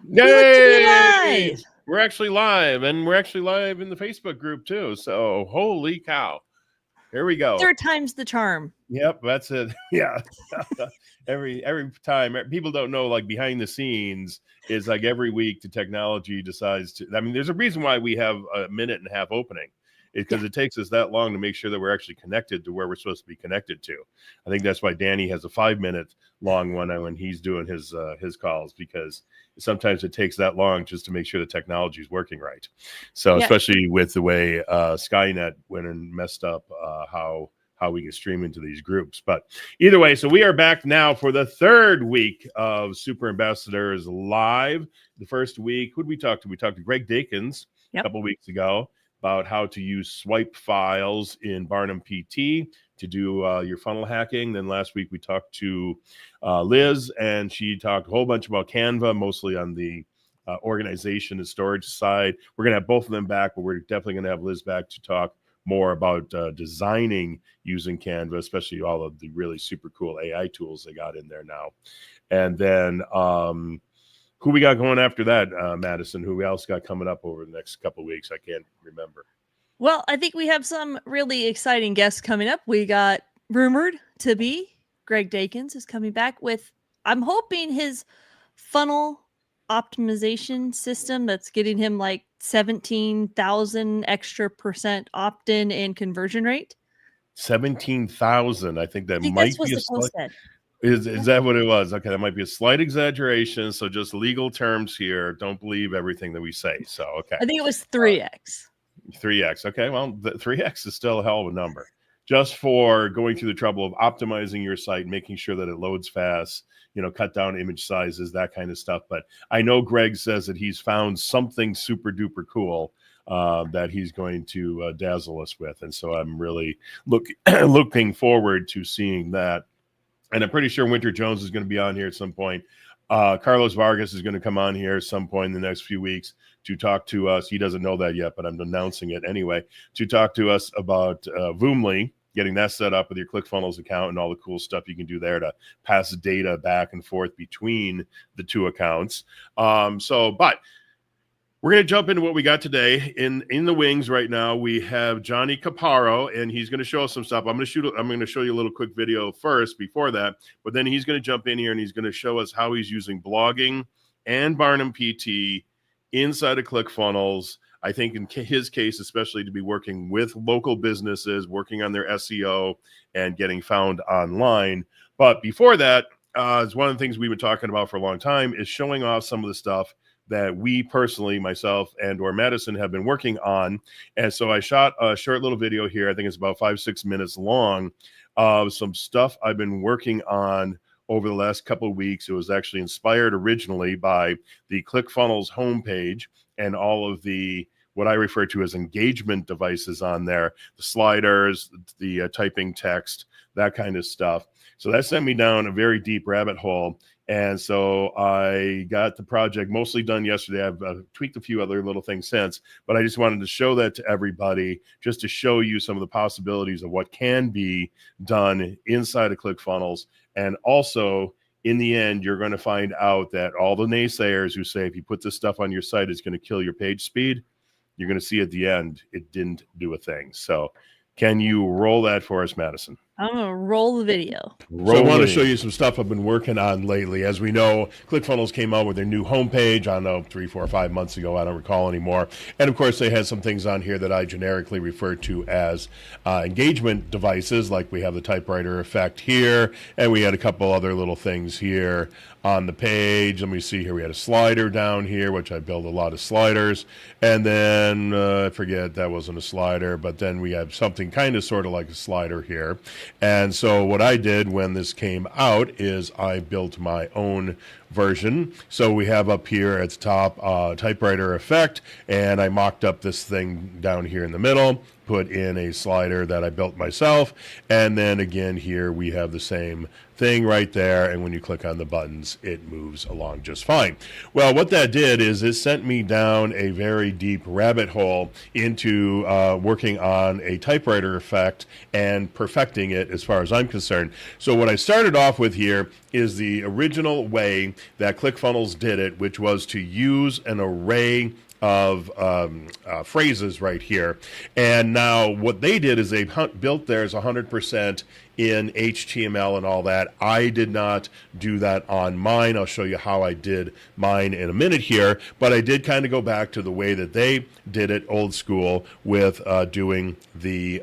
We look to be Yay! live. We're actually live, and we're actually live in the Facebook group too. So holy cow. Here we go. Third time's the charm. Yep, that's it. Yeah. every time people don't know, like behind the scenes is like every week the technology decides to, I mean, there's a reason why we have a minute and a half opening. It's because it takes us that long to make sure that we're actually connected to where we're supposed to be connected to. I think that's why Danny has a 5-minute long one when he's doing his calls, because sometimes it takes that long just to make sure the technology is working right. So especially with the way Skynet went and messed up how we can stream into these groups. But either way, so we are back now for the third week of Super Ambassadors Live. The first week, who did we talk to? We talked to Greg Dakins a couple weeks ago about how to use swipe files in Barnum PT to do your funnel hacking. Then last week we talked to Liz, and she talked a whole bunch about Canva, mostly on the organization and storage side. We're going to have both of them back, but we're definitely going to have Liz back to talk more about designing using Canva, especially all of the really super cool AI tools they got in there now. And then who we got going after that, Madison? Who else got coming up over the next couple of weeks? I can't remember. Well, I think we have some really exciting guests coming up. We got rumored to be Greg Dakins is coming back with, I'm hoping, his funnel optimization system that's getting him like 17,000 extra % opt-in and conversion rate. 17,000. I think that might be a slight. Is that what it was? Okay, that might be a slight exaggeration. So just legal terms here. Don't believe everything that we say. So okay, I think it was 3x. 3x. Okay, well, the 3x is still a hell of a number. Just for going through the trouble of optimizing your site, making sure that it loads fast, cut down image sizes, that kind of stuff. But I know Greg says that he's found something super duper cool that he's going to dazzle us with. And so I'm really looking forward to seeing that. And I'm pretty sure Winter Jones is going to be on here at some point. Carlos Vargas is going to come on here at some point in the next few weeks to talk to us. He doesn't know that yet, but I'm announcing it anyway, to talk to us about Voomly, getting that set up with your ClickFunnels account and all the cool stuff you can do there to pass data back and forth between the two accounts. But we're going to jump into what we got today. In the wings right now, we have Johnny Craparoo, and he's going to show us some stuff. I'm going to show you a little quick video first before that, but then he's going to jump in here and he's going to show us how he's using blogging and Barnum PT inside of ClickFunnels. I think in his case, especially to be working with local businesses, working on their SEO and getting found online. But before that, it's one of the things we've been talking about for a long time is showing off some of the stuff that we personally, myself and or Madison, have been working on. And so I shot a short little video here. I think it's about 5-6 minutes long of some stuff I've been working on over the last couple of weeks. It was actually inspired originally by the ClickFunnels homepage and all of the what I refer to as engagement devices on there, the sliders, the typing text, that kind of stuff. So that sent me down a very deep rabbit hole. And so I got the project mostly done yesterday. I've tweaked a few other little things since, but I just wanted to show that to everybody, just to show you some of the possibilities of what can be done inside of ClickFunnels. And also, in the end, you're going to find out that all the naysayers who say if you put this stuff on your site, it's going to kill your page speed, you're going to see at the end, it didn't do a thing. So can you roll that for us, Madison? I'm going to roll the video. So I want to show you some stuff I've been working on lately. As we know, ClickFunnels came out with their new homepage, I don't know, 3, 4, 5 months ago. I don't recall anymore. And of course, they had some things on here that I generically refer to as engagement devices, like we have the typewriter effect here, and we had a couple other little things here on the page. Let me see here. We had a slider down here, which I build a lot of sliders. And then I forget, that wasn't a slider, but then we have something kind of sort of like a slider here. And so what I did when this came out is I built my own version. So we have up here at the top typewriter effect, and I mocked up this thing down here in the middle. put in a slider that I built myself. And then again, here we have the same thing right there. And when you click on the buttons, it moves along just fine. Well, what that did is it sent me down a very deep rabbit hole into working on a typewriter effect and perfecting it as far as I'm concerned. So what I started off with here is the original way that ClickFunnels did it, which was to use an array of phrases right here. And now what they did is they built theirs 100% in HTML and all that. I did not do that on mine. I'll show you how I did mine in a minute here, but I did kind of go back to the way that they did it old school with doing the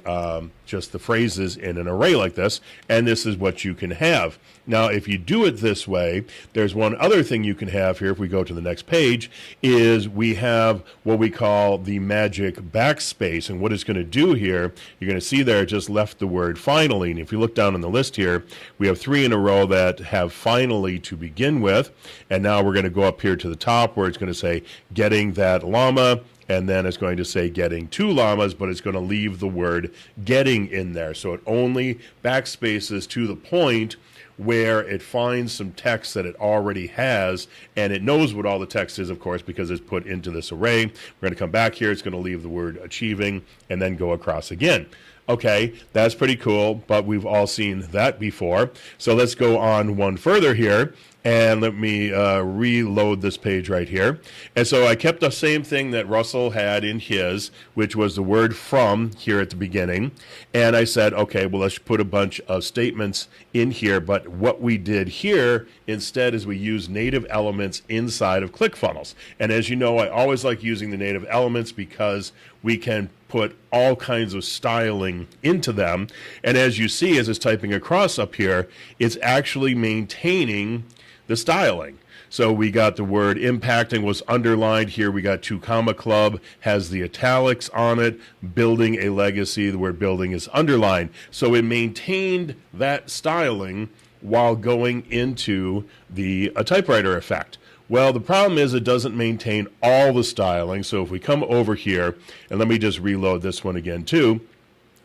just the phrases in an array like this, and this is what you can have. Now, if you do it this way, there's one other thing you can have here. If we go to the next page, is we have what we call the magic backspace. And what it's going to do here, you're going to see there, it just left the word finally. And if you look down on the list here, we have 3 in a row that have finally to begin with. And now we're going to go up here to the top where it's going to say getting that llama. And then it's going to say getting 2 llamas, but it's going to leave the word getting in there. So it only backspaces to the point where it finds some text that it already has, and it knows what all the text is, of course, because it's put into this array. We're going to come back here. It's going to leave the word achieving and then go across again. Okay, that's pretty cool, but we've all seen that before. So let's go on one further here, and let me reload this page right here. And so I kept the same thing that Russell had in his, which was the word from here at the beginning. And I said, okay, well, let's put a bunch of statements in here. But what we did here instead is we used native elements inside of ClickFunnels. And as you know, I always like using the native elements because we can put all kinds of styling into them. And as you see, as it's typing across up here, it's actually maintaining the styling. So we got the word impacting was underlined here. We got 2 comma club has the italics on it. Building a legacy, the word building is underlined. So it maintained that styling while going into the typewriter effect. Well, the problem is it doesn't maintain all the styling. So if we come over here, and let me just reload this one again too,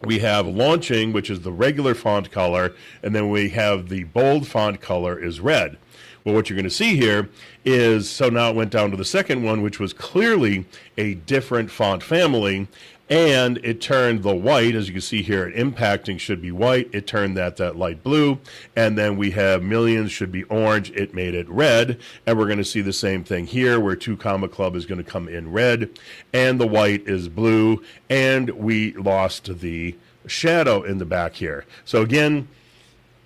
we have launching, which is the regular font color, and then we have the bold font color is red. Well, what you're going to see here is, so now it went down to the second one, which was clearly a different font family, and it turned the white, as you can see here, impacting should be white. It turned that light blue, and then we have millions should be orange. It made it red, and we're going to see the same thing here, where 2 comma club is going to come in red, and the white is blue, and we lost the shadow in the back here. So again,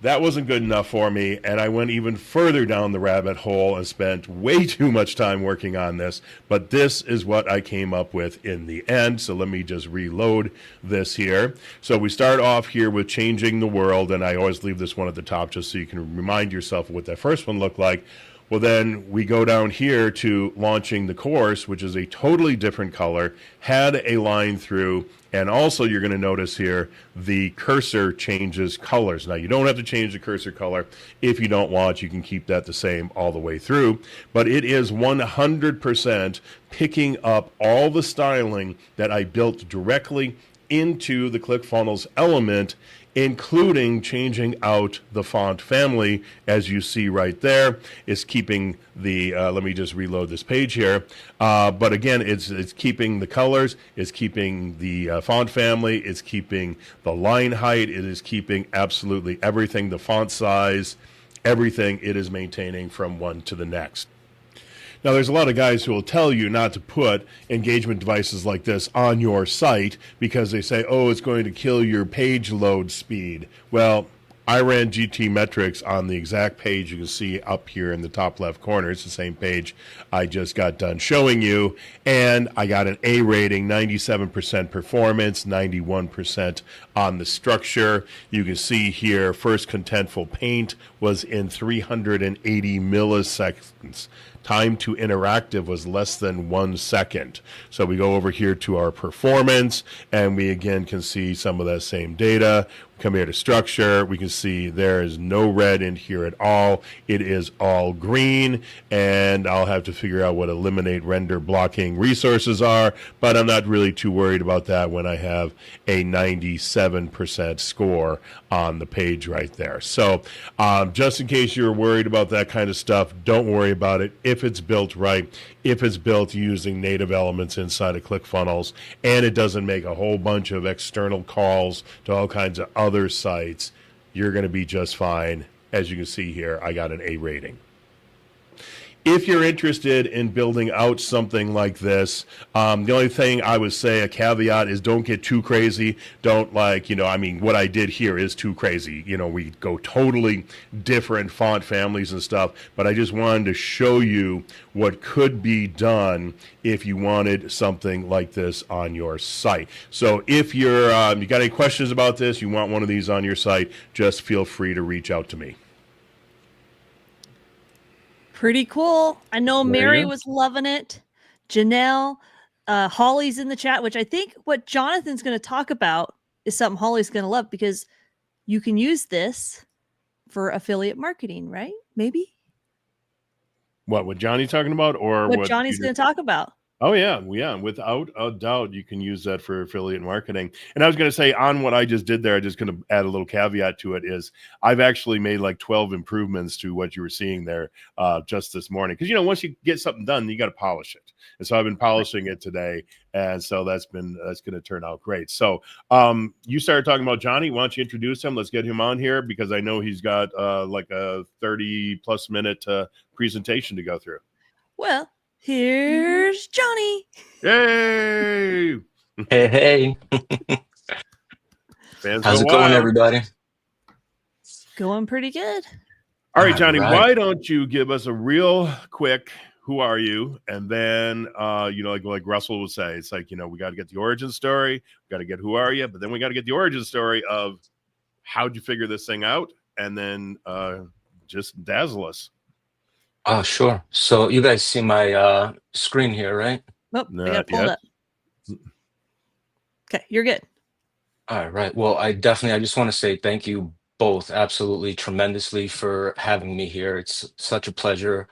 that wasn't good enough for me, and I went even further down the rabbit hole and spent way too much time working on this, but this is what I came up with in the end. So let me just reload this here. So we start off here with changing the world, and I always leave this one at the top just so you can remind yourself of what that first one looked like. Well, then we go down here to launching the course, which is a totally different color, had a line through, and also you're going to notice here the cursor changes colors. Now, you don't have to change the cursor color if you don't want. You can keep that the same all the way through, but it is 100% picking up all the styling that I built directly into the ClickFunnels element, including changing out the font family, as you see right there. It's keeping the, let me just reload this page here. But again, it's keeping the colors, it's keeping the font family, it's keeping the line height, it is keeping absolutely everything, the font size, everything it is maintaining from one to the next. Now, there's a lot of guys who will tell you not to put engagement devices like this on your site because they say, oh, it's going to kill your page load speed. Well, I ran GT metrics on the exact page you can see up here in the top left corner. It's the same page I just got done showing you, and I got an A rating, 97% performance, 91% on the structure. You can see here, first contentful paint was in 380 milliseconds. Time to interactive was less than 1 second. So we go over here to our performance, and we again can see some of that same data. come here to structure. We can see there is no red in here at all. It is all green, and I'll have to figure out what eliminate render blocking resources are, but I'm not really too worried about that when I have a 97% score on the page right there. So just in case you're worried about that kind of stuff, don't worry about it. If it's built right, if it's built using native elements inside of ClickFunnels, and it doesn't make a whole bunch of external calls to all kinds of other sites, you're going to be just fine. As you can see here, I got an A rating. If you're interested in building out something like this, the only thing I would say, a caveat, is don't get too crazy. Don't what I did here is too crazy. We go totally different font families and stuff, but I just wanted to show you what could be done if you wanted something like this on your site. So if you got any questions about this, you want one of these on your site, just feel free to reach out to me. Pretty cool. I know Mary was loving it. Janelle, Holly's in the chat, which I think what Jonathan's going to talk about is something Holly's going to love, because you can use this for affiliate marketing, right? Maybe. What Johnny's talking about, or what Johnny's going to talk about? Oh, yeah. Without a doubt, you can use that for affiliate marketing. And I was going to say, on what I just did there, I'm just going to add a little caveat to it, is I've actually made like 12 improvements to what you were seeing there just this morning. Because, once you get something done, you got to polish it. And so I've been polishing it today. And so that's going to turn out great. So you started talking about Johnny. Why don't you introduce him? Let's get him on here, because I know he's got like a 30+ minute presentation to go through. Well, here's Johnny. Yay! Hey. How's it going, everybody? Going pretty good. All right, Johnny, why don't you give us a real quick, who are you? And then, like Russell would say, it's like, we got to get the origin story. We got to get who are you? But then we got to get the origin story of how'd you figure this thing out? And then just dazzle us. Oh, sure. So you guys see my screen here, right? Nope, I got pulled up. Okay, you're good. All right. Well, I just want to say thank you both absolutely tremendously for having me here. It's such a pleasure.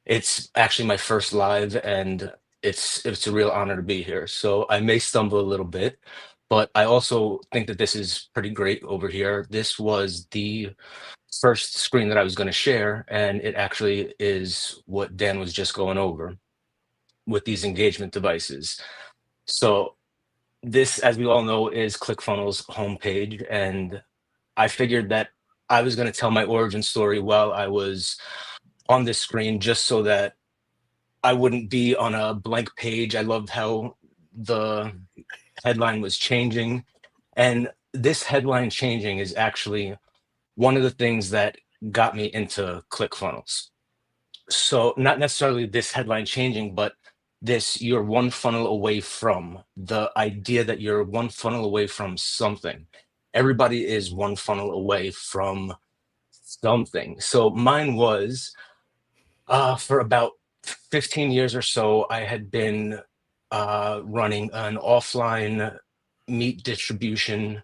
It's actually my first live, and it's a real honor to be here. So I may stumble a little bit, but I also think that this is pretty great over here. This was the first screen that I was going to share, and it actually is what Dan was just going over with these engagement devices. So this, as we all know, is ClickFunnels homepage, and I figured that I was going to tell my origin story while I was on this screen, just so that I wouldn't be on a blank page. I loved how the headline was changing, and this headline changing is actually one of the things that got me into ClickFunnels. So not necessarily this headline changing, but this, you're one funnel away from, the idea that you're one funnel away from something. Everybody is one funnel away from something. So mine was, for about 15 years or so, I had been running an offline meat distribution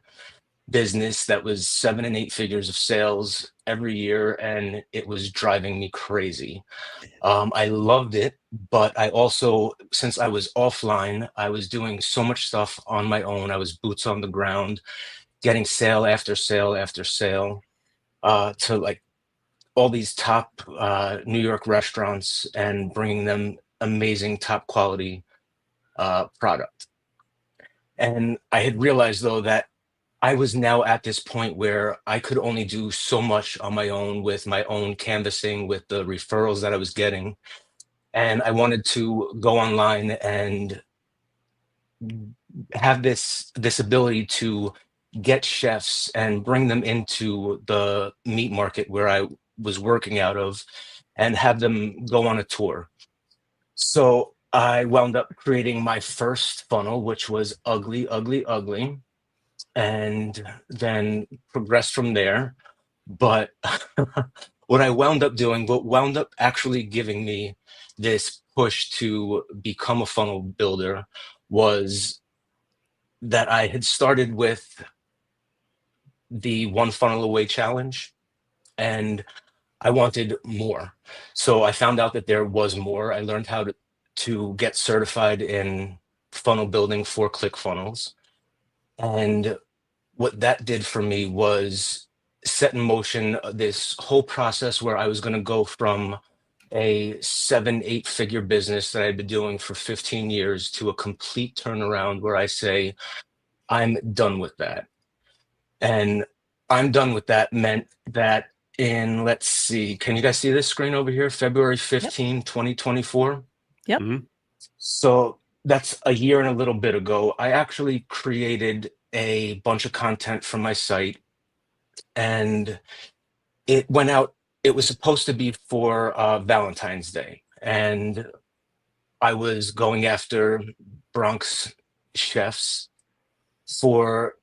business that was 7 and 8 figures of sales every year, and it was driving me crazy. I loved it, but I also, since I was offline, I was doing so much stuff on my own. I was boots on the ground, getting sale after sale after sale to like all these top New York restaurants, and bringing them amazing top quality product. And I had realized, though, that I was now at this point where I could only do so much on my own, with my own canvassing, with the referrals that I was getting. And I wanted to go online and have this ability to get chefs and bring them into the meat market where I was working out of, and have them go on a tour. So I wound up creating my first funnel, which was ugly, ugly, ugly, and then progressed from there. But what I wound up doing, what wound up actually giving me this push to become a funnel builder, was that I had started with the one funnel away challenge, and I wanted more. So I found out that there was more. I learned how to get certified in funnel building for ClickFunnels. And what that did for me was set in motion this whole process where I was going to go from a 7, 8 figure business that I'd been doing for 15 years to a complete turnaround where I say, I'm done with that. And I'm done with that meant that in, let's see, can you guys see this screen over here? February 15, 2024. Yep. Mhm. So that's a year and a little bit ago. I actually created a bunch of content for my site, and it went out. It was supposed to be for Valentine's Day, and I was going after Bronx chefs for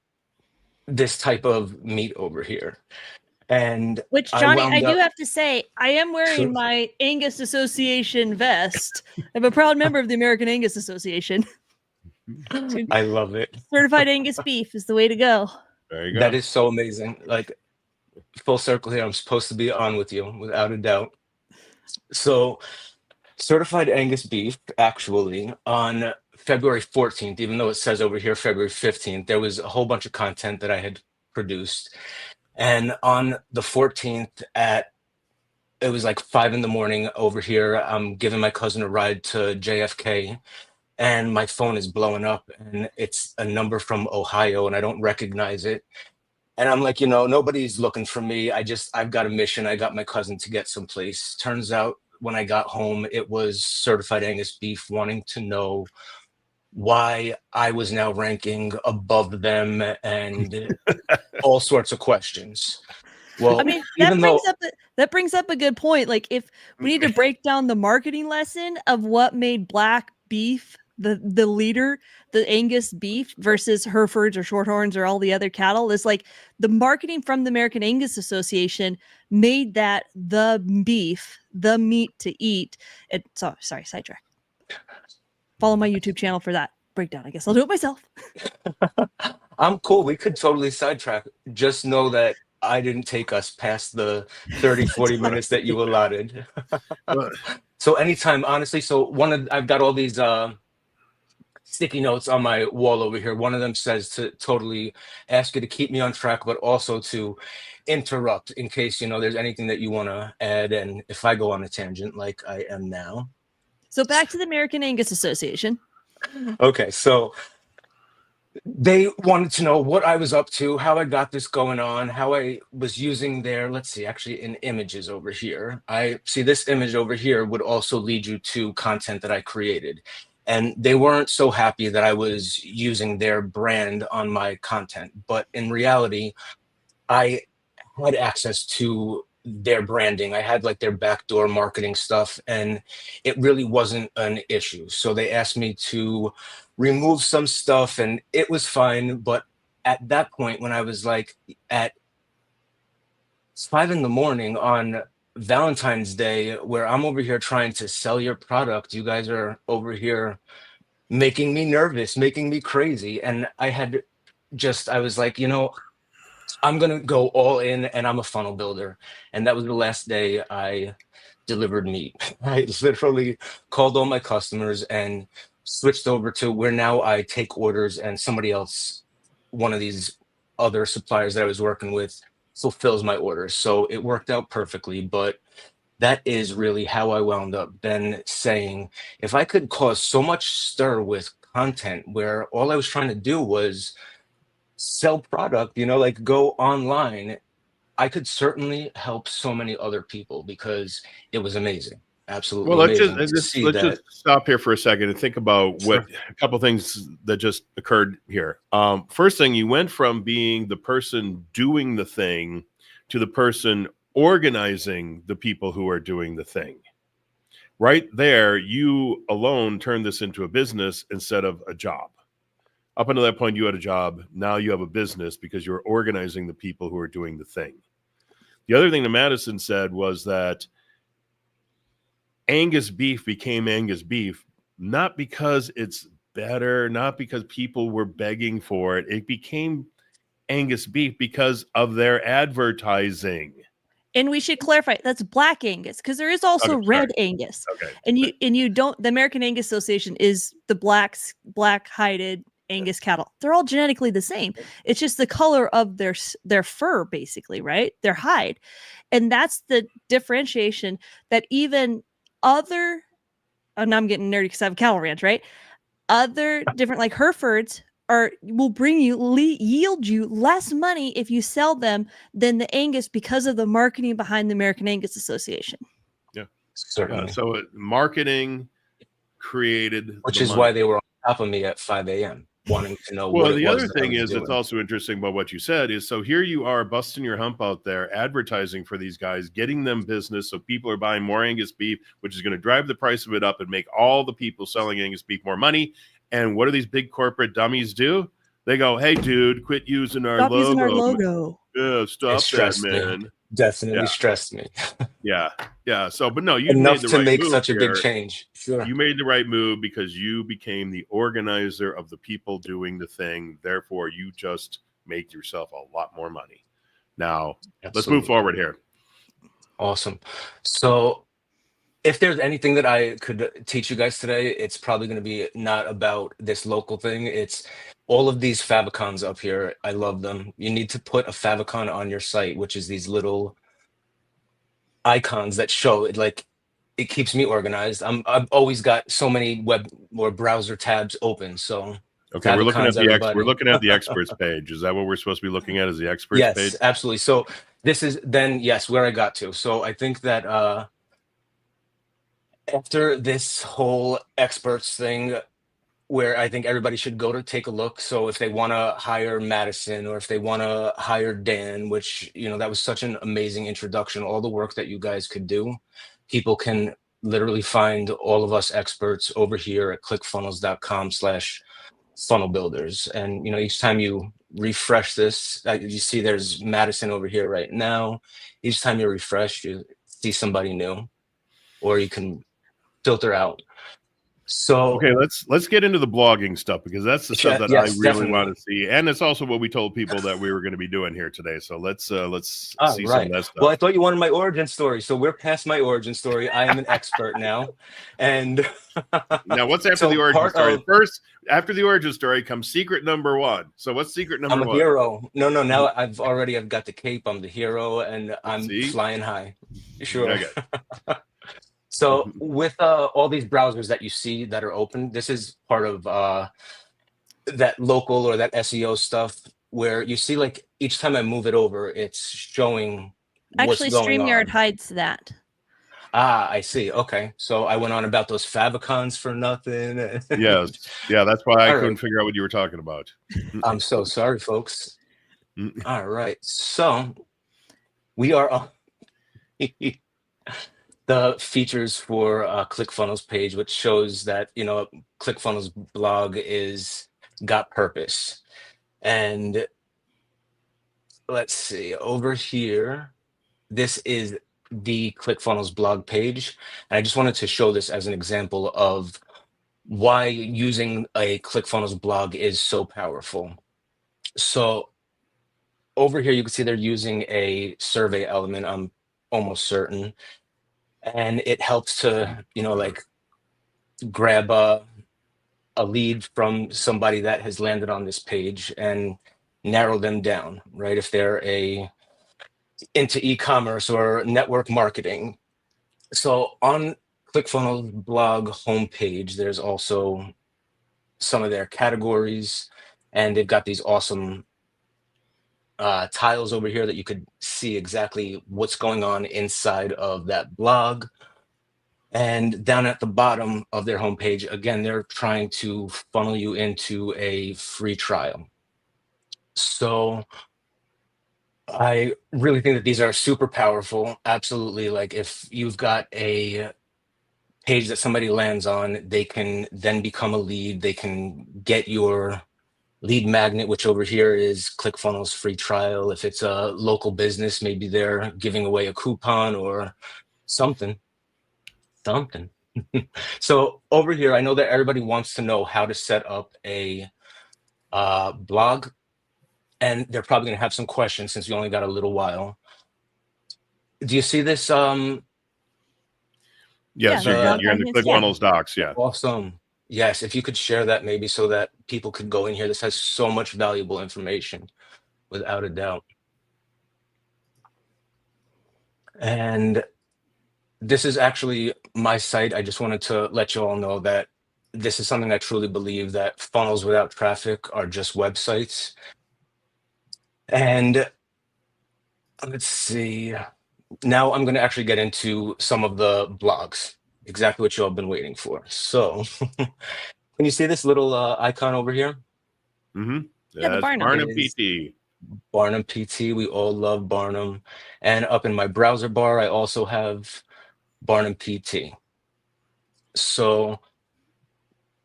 this type of meat over here. And Which, I Johnny, I wound do up, have to say, I am wearing sure, my Angus Association vest. I'm a proud member of the American Angus Association. I love it. Certified Angus beef is the way to go. There you go. That is so amazing. Like, full circle here, I'm supposed to be on with you without a doubt. So, certified Angus beef, actually, on February 14th, even though it says over here February 15th, there was a whole bunch of content that I had produced. And on the 14th it was like 5 in the morning over here, I'm giving my cousin a ride to JFK, and my phone is blowing up, and it's a number from Ohio, and I don't recognize it. And I'm like, nobody's looking for me. I've got a mission. I got my cousin to get someplace. Turns out when I got home, it was certified Angus beef wanting to know why I was now ranking above them and all sorts of questions. Well, I mean, even though, that brings up a good point. Like, if we need to break down the marketing lesson of what made black beef the leader, the Angus beef versus Herefords or Shorthorns or all the other cattle, is like the marketing from the American Angus Association made that the beef, the meat to eat. Sorry, sidetrack. Follow my YouTube channel for that breakdown. I guess I'll do it myself. I'm cool. We could totally sidetrack. Just know that I didn't take us past the 30, 40 minutes that you allotted. So anytime, honestly, I've got all these sticky notes on my wall over here. One of them says to totally ask you to keep me on track, but also to interrupt in case, there's anything that you want to add. And if I go on a tangent like I am now. So back to the American Angus Association. Okay, so they wanted to know what I was up to, how I got this going on, how I was using let's see, actually in images over here. I see this image over here would also lead you to content that I created. And they weren't so happy that I was using their brand on my content. But in reality, I had access to their branding. I had like their backdoor marketing stuff, and it really wasn't an issue. So they asked me to remove some stuff, and it was fine. But at that point, when I was like at 5 in the morning on Valentine's Day, where I'm over here trying to sell your product, you guys are over here making me nervous, making me crazy. And I was like, I'm going to go all in, and I'm a funnel builder. And that was the last day I delivered meat. I literally called all my customers and switched over to where now I take orders, and somebody else, one of these other suppliers that I was working with, fulfills my orders. So it worked out perfectly. But that is really how I wound up then saying, if I could cause so much stir with content where all I was trying to do was sell product, like go online, I could certainly help so many other people, because it was amazing. Absolutely Well, let's amazing to see that. just stop here for a second and think about Sure. a couple things that just occurred here. First thing, you went from being the person doing the thing to the person organizing the people who are doing the thing. Right there, you alone turned this into a business instead of a job. Up until that point, you had a job. Now you have a business because you're organizing the people who are doing the thing. The other thing that Madison said was that Angus beef became Angus beef, not because it's better, not because people were begging for it. It became Angus beef because of their advertising. And we should clarify that's Black Angus, because there is also Okay, Red sorry. Angus. Okay. And you don't, the American Angus Association is the black hided Angus cattle. They're all genetically the same. It's just the color of their fur, basically, right? Their hide. And that's the differentiation that even other, and I'm getting nerdy because I have a cattle ranch, right? Other different like Herefords will bring you yield you less money if you sell them than the Angus because of the marketing behind the American Angus Association. Yeah, Certainly. So marketing created, which is why they were on top of me at 5 a.m. wanting to know what it was. Well, the other that I thing was is, doing. it's also interesting about what you said is, so here you are busting your hump out there, advertising for these guys, getting them business, so people are buying more Angus beef, which is going to drive the price of it up and make all the people selling Angus beef more money. And what do these big corporate dummies do? They go, "Hey, dude, quit using our Stop logo. using our logo. Yeah, stop that, man." Me. Definitely stressed me. Yeah. So, but no, you enough made the to right make move such a here. big change. Sure. You made the right move because you became the organizer of the people doing the thing. Therefore, you just made yourself a lot more money. Now, Let's move forward here. Awesome. So, if there's anything that I could teach you guys today, it's probably going to be not about this local thing. It's all of these favicons up here. I love them. You need to put a favicon on your site, which is these little icons that show it. Like, it keeps me organized. I've always got so many web or browser tabs open. So okay, we're looking at the experts page. Is that what we're supposed to be looking at? Is the experts page? Yes, absolutely. So this is then where I got to. So I think that after this whole experts thing, where I think everybody should go to take a look. So if they want to hire Madison or if they want to hire Dan, which, that was such an amazing introduction, all the work that you guys could do, people can literally find all of us experts over here at clickfunnels.com/funnel builders. And, each time you refresh this, you see there's Madison over here right now. Each time you refresh, you see somebody new, or you can filter out. So okay, let's get into the blogging stuff, because that's the stuff that I really want to see, and it's also what we told people that we were going to be doing here today. So let's see some of that stuff. Well, I thought you wanted my origin story, so we're past my origin story. I am an expert now, and now what's after the origin story? First, after the origin story comes secret number one. So what's secret number one? I'm a hero. No, now I've got the cape. I'm the hero, and I'm flying high. Sure. Okay. So with all these browsers that you see that are open, this is part of that local or that SEO stuff, where you see, like, each time I move it over, it's showing what's going on. Actually, StreamYard hides that. I see. Okay. So I went on about those favicons for nothing. Yes. Yeah, that's why I couldn't figure out what you were talking about. I'm so sorry, folks. All right. So we are on the features for ClickFunnels page, which shows that, ClickFunnels blog got purpose. And let's see, over here, this is the ClickFunnels blog page. And I just wanted to show this as an example of why using a ClickFunnels blog is so powerful. So over here, you can see they're using a survey element, I'm almost certain. And it helps to, like, grab a lead from somebody that has landed on this page and narrow them down, right? If they're into e-commerce or network marketing. So on ClickFunnels blog homepage, there's also some of their categories, and they've got these awesome tiles over here that you could see exactly what's going on inside of that blog. And down at the bottom of their homepage, again, they're trying to funnel you into a free trial. So I really think that these are super powerful. Absolutely. Like, if you've got a page that somebody lands on, they can then become a lead. They can get your lead magnet, which over here is ClickFunnels free trial. If it's a local business, maybe they're giving away a coupon or something. So over here, I know that everybody wants to know how to set up a blog. and they're probably going to have some questions since we only got a little while. Do you see this? Yes, the doc you're in the documents. Yeah. ClickFunnels docs. Yeah. Awesome. Yes, if you could share that maybe so that people could go in here. This has so much valuable information, without a doubt. And this is actually my site. I just wanted to let you all know that this is something I truly believe, that funnels without traffic are just websites. And let's see. Now I'm going to actually get into some of the blogs, exactly what you all been waiting for. So can you see this little icon over here? Mm-hmm. Yeah, the Barnum. Barnum Is PT. Barnum PT. We all love Barnum. And up in my browser bar, I also have Barnum PT. So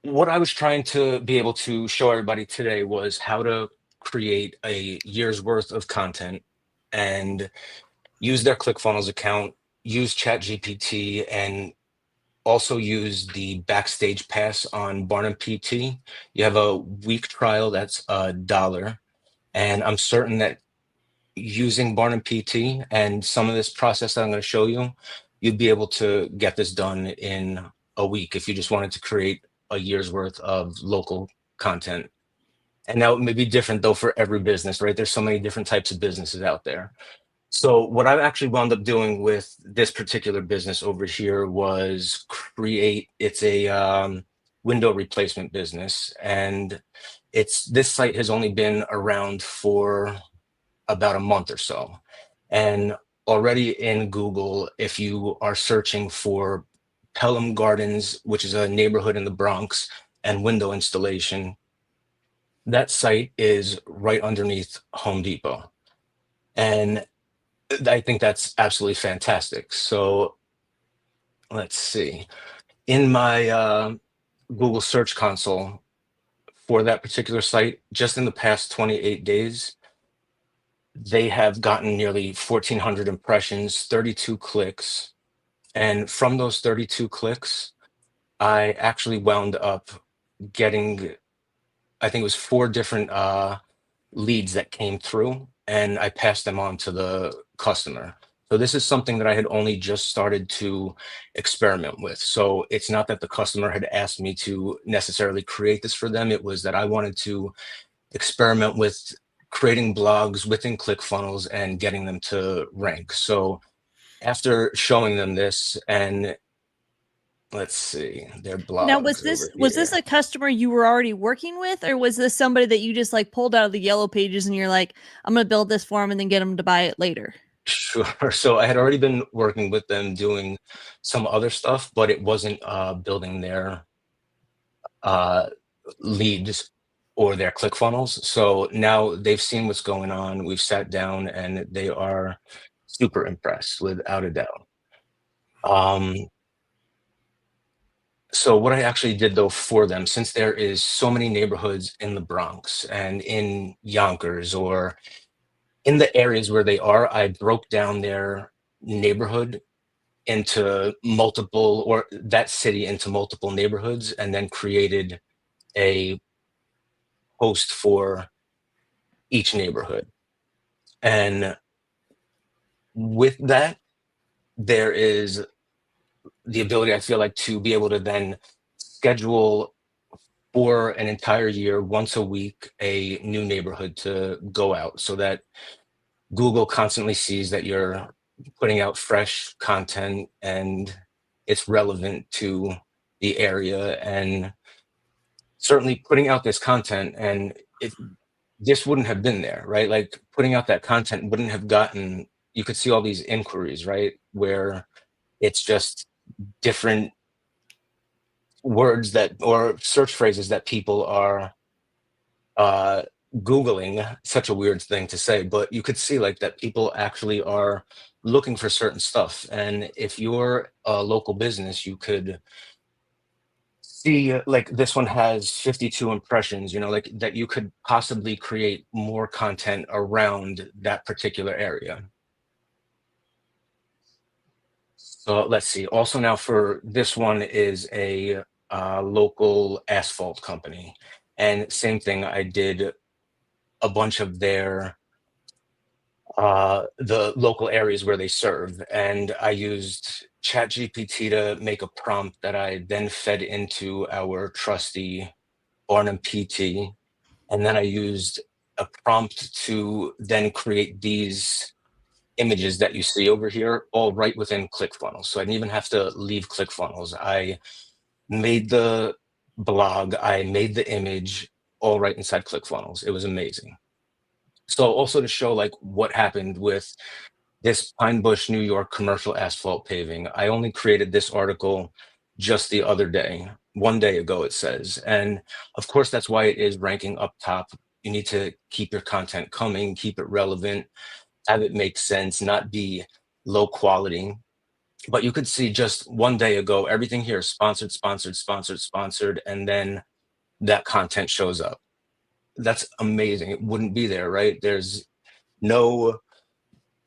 what I was trying to be able to show everybody today was how to create a year's worth of content and use their ClickFunnels account, use ChatGPT, and also use the Backstage Pass on Barnum PT. You have a week trial that's $1. And I'm certain that using Barnum PT and some of this process that I'm going to show you, you'd be able to get this done in a week if you just wanted to create a year's worth of local content. And now it may be different though for every business, right? There's so many different types of businesses out there. So what I actually wound up doing with this particular business over here was it's a window replacement business. And this site has only been around for about a month or so. And already in Google, if you are searching for Pelham Gardens, which is a neighborhood in the Bronx, and window installation, that site is right underneath Home Depot. And I think that's absolutely fantastic. So let's see. In my Google Search Console for that particular site, just in the past 28 days, they have gotten nearly 1,400 impressions, 32 clicks. And from those 32 clicks, I actually wound up getting, I think it was 4 different leads that came through, and I passed them on to the customer. So this is something that I had only just started to experiment with. So it's not that the customer had asked me to necessarily create this for them. It was that I wanted to experiment with creating blogs within ClickFunnels and getting them to rank. So after showing them this, and let's see, their Now, blogs over was this here. a customer you were already working with, or was this somebody that you just like pulled out of the yellow pages and you're like, I'm going to build this for them and then get them to buy it later? Sure. So I had already been working with them doing some other stuff, but it wasn't building their uh, leads or their ClickFunnels. So now they've seen what's going on. We've sat down and they are super impressed, without a doubt. So what I actually did though for them, since there is so many neighborhoods in the Bronx and in Yonkers or in the areas where they are, I broke down their neighborhood into multiple, or that city into multiple neighborhoods, and then created a post for each neighborhood. And with that, there is the ability, I feel like, to be able to then schedule for an entire year, once a week, a new neighborhood to go out, so that Google constantly sees that you're putting out fresh content and it's relevant to the area. And certainly putting out this content, and this wouldn't have been there, right? Like putting out that content wouldn't have gotten, you could see all these inquiries, right? Where it's just different words that, or search phrases that people are Googling. Such a weird thing to say, but you could see like that people actually are looking for certain stuff. And if you're a local business, you could see like this one has 52 impressions, like that you could possibly create more content around that particular area. So let's see. Also now for this one is a local asphalt company. And same thing, I did a bunch of their the local areas where they serve, and I used ChatGPT to make a prompt that I then fed into our trusty Barnum PT, and then I used a prompt to then create these images that you see over here, all right within ClickFunnels. So I didn't even have to leave ClickFunnels. I made the blog, I made the image all right inside ClickFunnels. It was amazing. So also to show like what happened with this Pine Bush, New York commercial asphalt paving. I only created this article just the other day, 1 day ago, it says. And of course, that's why it is ranking up top. You need to keep your content coming, keep it relevant, have it make sense, not be low quality. But you could see just 1 day ago, everything here is sponsored, sponsored, sponsored, sponsored, and then that content shows up. That's amazing. It wouldn't be there, right? There's no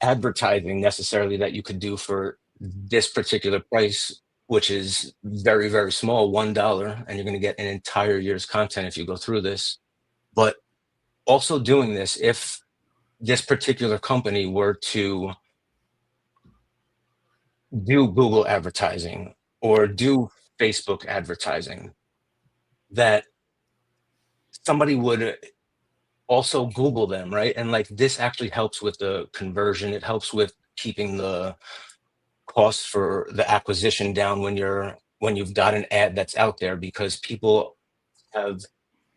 advertising necessarily that you could do for this particular price, which is very, very small, $1, and you're going to get an entire year's content if you go through this. But also doing this, if this particular company were to do Google advertising or do Facebook advertising, that somebody would also Google them, right? And like this actually helps with the conversion. It helps with keeping the costs for the acquisition down when you've got an ad that's out there, because people have,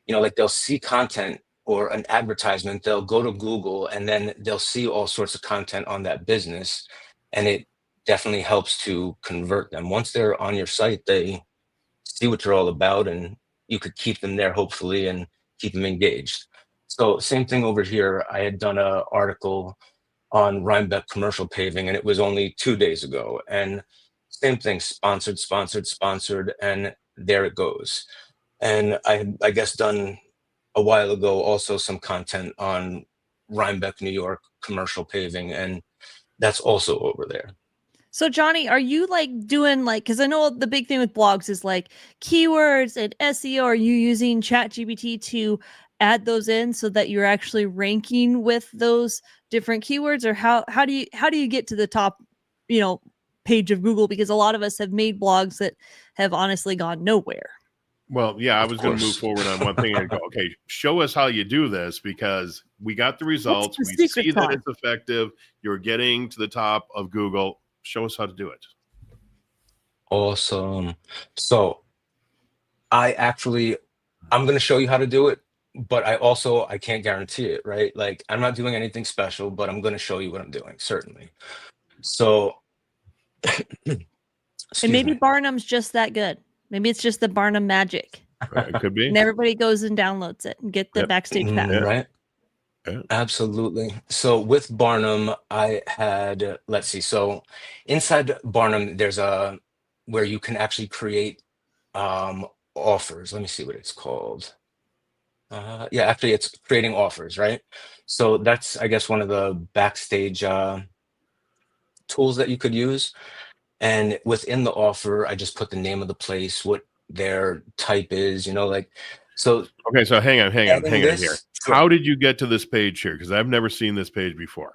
like they'll see content or an advertisement, they'll go to Google and then they'll see all sorts of content on that business, and it definitely helps to convert them. Once they're on your site, they see what you're all about, and you could keep them there hopefully and keep them engaged. So same thing over here. I had done an article on Rhinebeck commercial paving, and it was only 2 days ago. And same thing, sponsored, sponsored, sponsored, and there it goes. And I had, I guess, done a while ago also some content on Rhinebeck, New York commercial paving, and that's also over there. So Johnny, are you like doing like, because I know the big thing with blogs is like keywords and SEO. Are you using ChatGPT to add those in so that you're actually ranking with those different keywords, or how do you get to the top, page of Google? Because a lot of us have made blogs that have honestly gone nowhere. Well, yeah, I Of was going to move course. forward on one thing and go, okay, show us how you do this, because we got the results. the We secret see that sauce? it's effective. You're getting to the top of Google. Show us how to do it. Awesome. So I'm going to show you how to do it, but I can't guarantee it, right? Like I'm not doing anything special, but I'm going to show you what I'm doing, certainly. So, And excuse maybe me. Barnum's just that good. Maybe it's just the Barnum magic. It could be. And everybody goes and downloads it and get the backstage pass. Yeah. Right? Yeah. Absolutely. So with Barnum, I had, let's see. So inside Barnum, there's where you can actually create offers. Let me see what it's called. Yeah, actually it's creating offers, right? So that's, I guess, one of the backstage tools that you could use. And within the offer, I just put the name of the place, what their type is, so Okay, so hang on adding here. this, sure. How did you get to this page here? Because I've never seen this page before.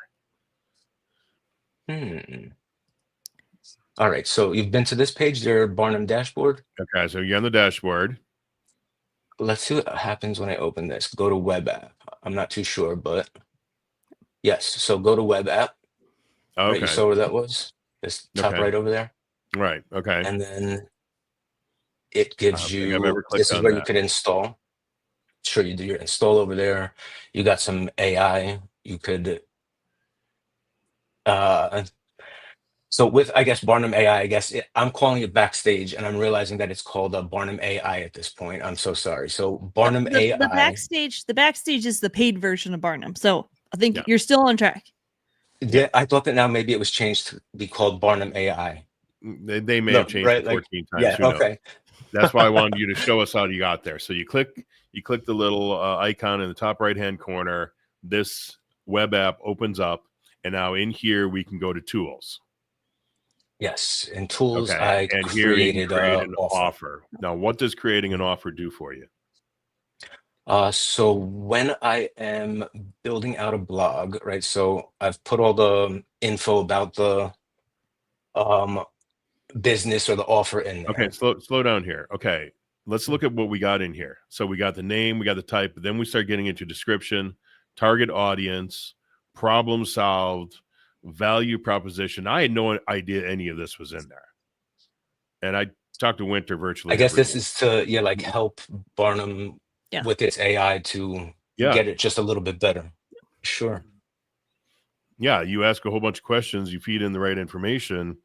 All right, so you've been to this page, their Barnum dashboard. Okay, so you're on the dashboard. Let's see what happens when I open this. Go to web app. I'm not too sure, but yes. So go to web app. Okay. Right, you saw where that was? This top right over there. Right. Okay. And then it gives you, this is where you could install. Sure, you do your install over there. You got some AI. You could, so with, I guess, Barnum AI, I'm calling it backstage, and I'm realizing that it's called Barnum AI at this point. I'm so sorry. So Barnum AI. The backstage is the paid version of Barnum. So I think you're still on track. Yeah, I thought that now maybe it was changed to be called Barnum AI. They may have changed it 14 times. Yeah, okay. That's why I wanted you to show us how you got there. So you click the little icon in the top right-hand corner. This web app opens up, and now in here we can go to tools. Yes, in tools, okay. And here you can create an offer. Now, what does creating an offer do for you? So when I am building out a blog, right? So I've put all the info about the um, business or the offer in Okay, there. slow down here. Okay, let's look at what we got in here. So we got the name, we got the type, but then we start getting into description, target audience, problem solved, value proposition. I had no idea any of this was in there, and I talked to Winter I virtually guess every this day. is to like help Barnum Yeah. with its AI to Yeah, get it just a little bit better. Sure. yeah. You ask a whole bunch of questions, you feed in the right information,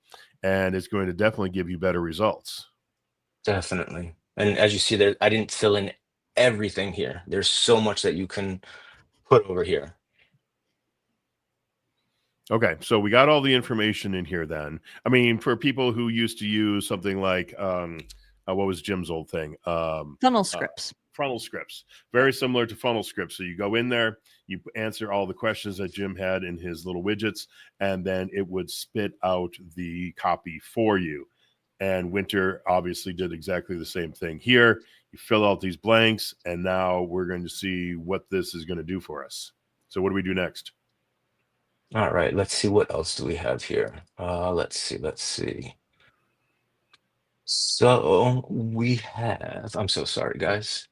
and it's going to definitely give you better results. Definitely. And as you see there, I didn't fill in everything here. There's so much that you can put over here. Okay, so we got all the information in here then. I mean, for people who used to use something like, what was Jim's old thing? Funnel scripts. Funnel scripts. Very similar to funnel scripts. So you go in there, you answer all the questions that Jim had in his little widgets, and then it would spit out the copy for you. And Winter obviously did exactly the same thing here. You fill out these blanks, and now we're going to see what this is going to do for us. So what do we do next? All right, let's see what else do we have here. Let's see. So we have, I'm so sorry, guys.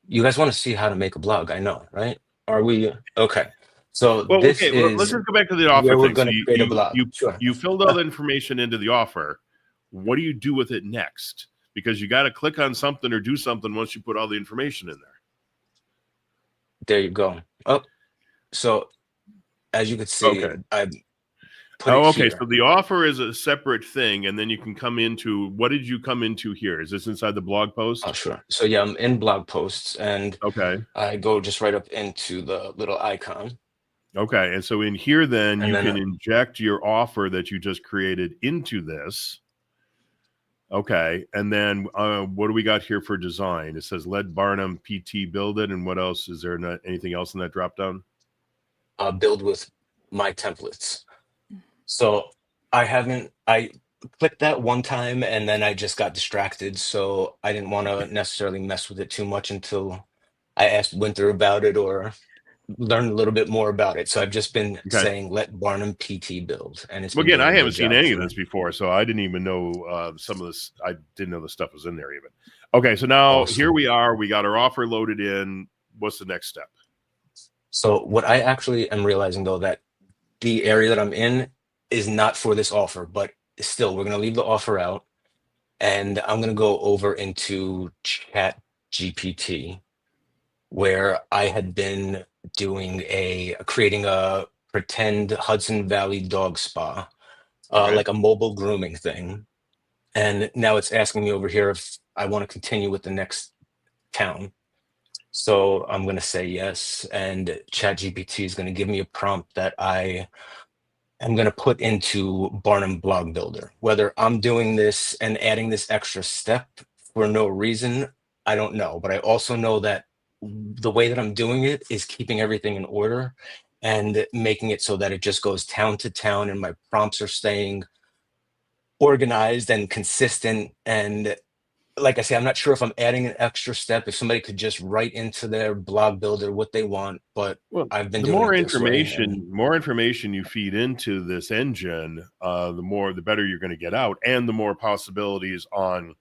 You guys want to see how to make a blog, I know, right? Are we okay? So Well, this okay. Well, let's is just go back to the offer where we're thing. So going to create a blog. Sure. you filled all the information into the offer. What do you do with it next? Because you got to click on something or do something once you put all the information in there. There you go. Oh, so as you can see, Okay. I put Oh, it okay. here. So the offer is a separate thing, and then you can come into, what did you come into here? Is this inside the blog post? Oh, sure. So yeah, I'm in blog posts, and Okay. I go just right up into the little icon. Okay. And so in here, then And you then can inject your offer that you just created into this. Okay. And then what do we got here for design? It says let Barnum PT build it. And what else? Is there not anything else in that drop down? build with my templates. So I clicked that one time and then I just got distracted. So I didn't want to necessarily mess with it too much until I asked Winter about it or learned a little bit more about it. So I've just been Okay. saying, let Barnum PT build. And it's Well, been again, doing I a haven't good seen job any of for this me. before, so I didn't even know some of this. I didn't know the stuff was in there even. Okay. So now Awesome. here we are. We got our offer loaded in. What's the next step? So what I actually am realizing though, that the area that I'm in is not for this offer, but still we're going to leave the offer out. And I'm going to go over into Chat GPT, where I had been creating a pretend Hudson Valley dog spa, Okay. like a mobile grooming thing. And now it's asking me over here if I want to continue with the next town. So I'm going to say yes. And ChatGPT is going to give me a prompt that I'm going to put into Barnum Blog Builder. Whether I'm doing this and adding this extra step for no reason, I don't know. But I also know that the way that I'm doing it is keeping everything in order and making it so that it just goes town to town and my prompts are staying organized and consistent. And like I say, I'm not sure if I'm adding an extra step, if somebody could just write into their blog builder what they want, but Well, I've been the doing more it this way. And more information you feed into this engine, the better you're going to get out, and the more possibilities on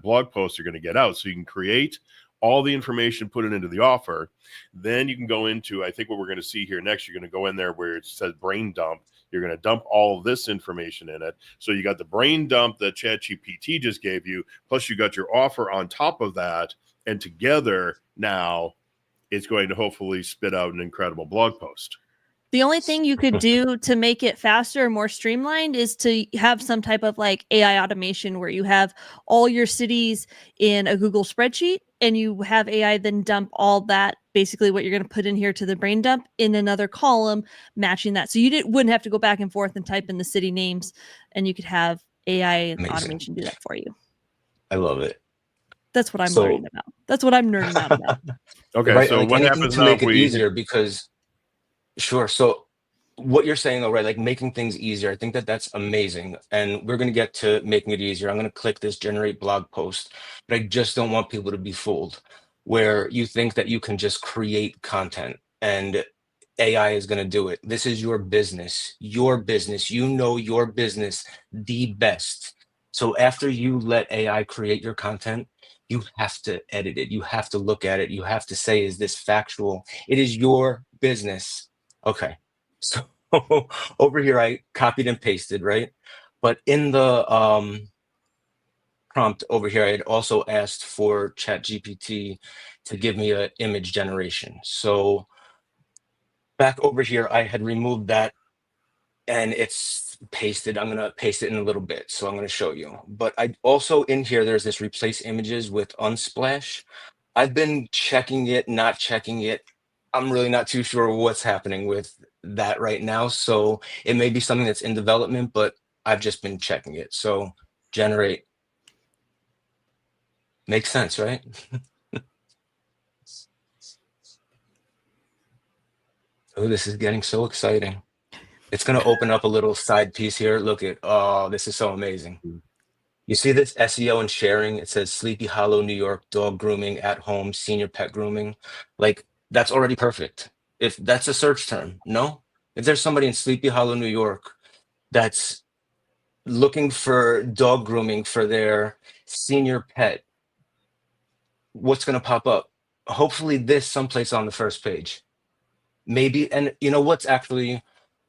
blog posts are going to get out. So you can create all the information, put it into the offer. Then you can go into, I think what we're going to see here next, you're going to go in there where it says brain dump. You're going to dump all this information in it. So you got the brain dump that ChatGPT just gave you, plus you got your offer on top of that, and together now it's going to hopefully spit out an incredible blog post. The only thing you could do to make it faster and more streamlined is to have some type of like AI automation where you have all your cities in a Google spreadsheet and you have AI then dump all that, basically what you're going to put in here to the brain dump in another column, matching that. So you wouldn't have to go back and forth and type in the city names, and you could have AI and amazing. automation do that for you. I love it. That's what I'm learning about. That's what I'm nerding out about. Okay, Right, so like what anything happens to now make if it we easier because sure. So what you're saying, though, right? Like making things easier. I think that that's amazing. And we're going to get to making it easier. I'm going to click this generate blog post, but I just don't want people to be fooled where you think that you can just create content and AI is going to do it. This is your business, your business. You know your business the best. So after you let AI create your content, you have to edit it. You have to look at it. You have to say, is this factual? It is your business. Okay. So over here, I copied and pasted, right? But in the prompt over here, I had also asked for ChatGPT to give me an image generation. So back over here, I had removed that and it's pasted. I'm going to paste it in a little bit. So I'm going to show you. But I also in here, there's this replace images with Unsplash. I've been checking it, not checking it. I'm really not too sure what's happening with that right now. So it may be something that's in development, but I've just been checking it. So generate. Makes sense, right? Oh, this is getting so exciting. It's going to open up a little side piece here. Look at, oh, this is so amazing. You see this SEO and sharing? It says Sleepy Hollow, New York, dog grooming at home, senior pet grooming. Like that's already perfect. If that's a search term, no? If there's somebody in Sleepy Hollow, New York that's looking for dog grooming for their senior pet, what's going to pop up? Hopefully this someplace on the first page. Maybe, and you know what's actually,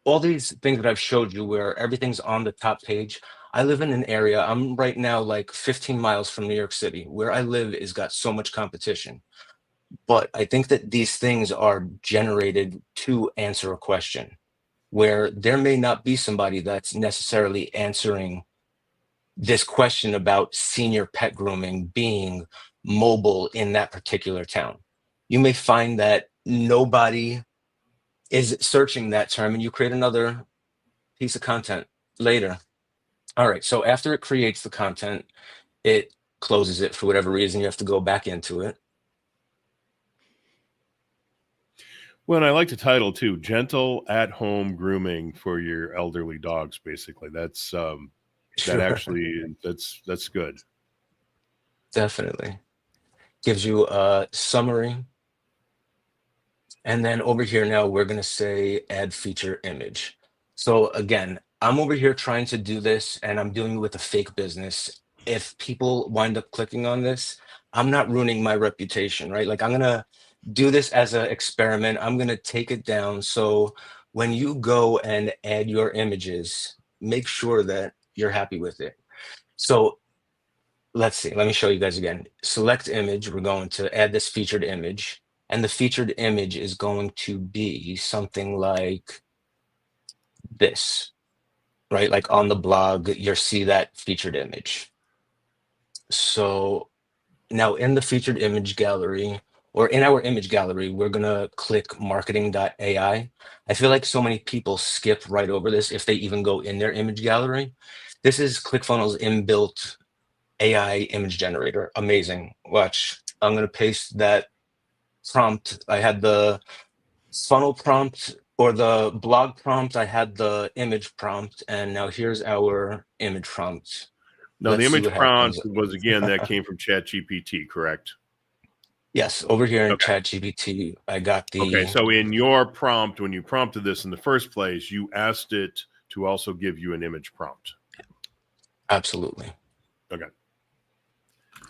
all these things that I've showed you where everything's on the top page. I live in an area, I'm right now like 15 miles from New York City. Where I live is got so much competition. But I think that these things are generated to answer a question where there may not be somebody that's necessarily answering this question about senior pet grooming being mobile in that particular town. You may find that nobody is searching that term and you create another piece of content later. All right, so after it creates the content, it closes it for whatever reason. You have to go back into it. Well, and I like the title too, gentle at-home grooming for your elderly dogs. Basically, that's that Sure. actually that's good. Definitely. Gives you a summary. And then over here now, we're going to say add feature image. So again, I'm over here trying to do this and I'm doing it with a fake business. If people wind up clicking on this, I'm not ruining my reputation, right? Like I'm going to do this as an experiment. I'm going to take it down. So when you go and add your images, make sure that you're happy with it. So let's see, let me show you guys again. Select image, we're going to add this featured image. And the featured image is going to be something like this, right? Like on the blog, you'll see that featured image. So now in the featured image gallery, or in our image gallery, we're gonna click marketing.ai. I feel like so many people skip right over this if they even go in their image gallery. This is ClickFunnels inbuilt AI image generator. Amazing. Watch, I'm gonna paste that prompt. I had the funnel prompt or the blog prompt. I had the image prompt, and now here's our image prompt. Now, Let's the see image what prompt happens. was again that came from ChatGPT, correct? Yes, over here in Okay. ChatGPT, I got the. Okay, so in your prompt, when you prompted this in the first place, you asked it to also give you an image prompt. Absolutely. Okay.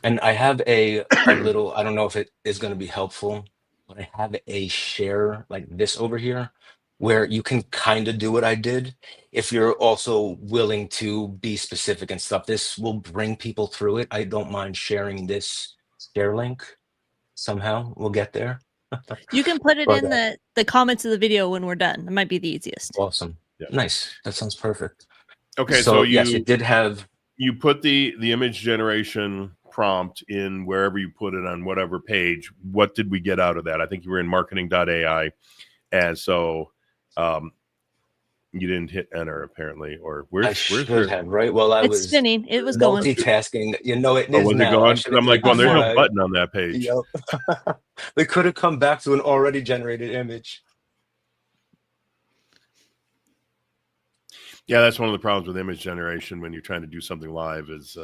And I have a little, I don't know if it is going to be helpful, but I have a share like this over here where you can kind of do what I did. If you're also willing to be specific and stuff, this will bring people through it. I don't mind sharing this share link somehow. We'll get there. You can put it But, in the comments of the video when we're done. It might be the easiest. awesome. Yeah. Nice. That sounds perfect. Okay, So yes, it did have. You put the image generation prompt in wherever you put it on whatever page. What did we get out of that? I think you were in marketing.ai. And so you didn't hit enter apparently, or I should have, right? Well, I It's was spinning. It was going. multitasking. You know, it Oh, is was it now. going? should have I'm like, clicked well, there's before no button on that page. Yep. They could have come back to an already generated image. Yeah, that's one of the problems with image generation when you're trying to do something live is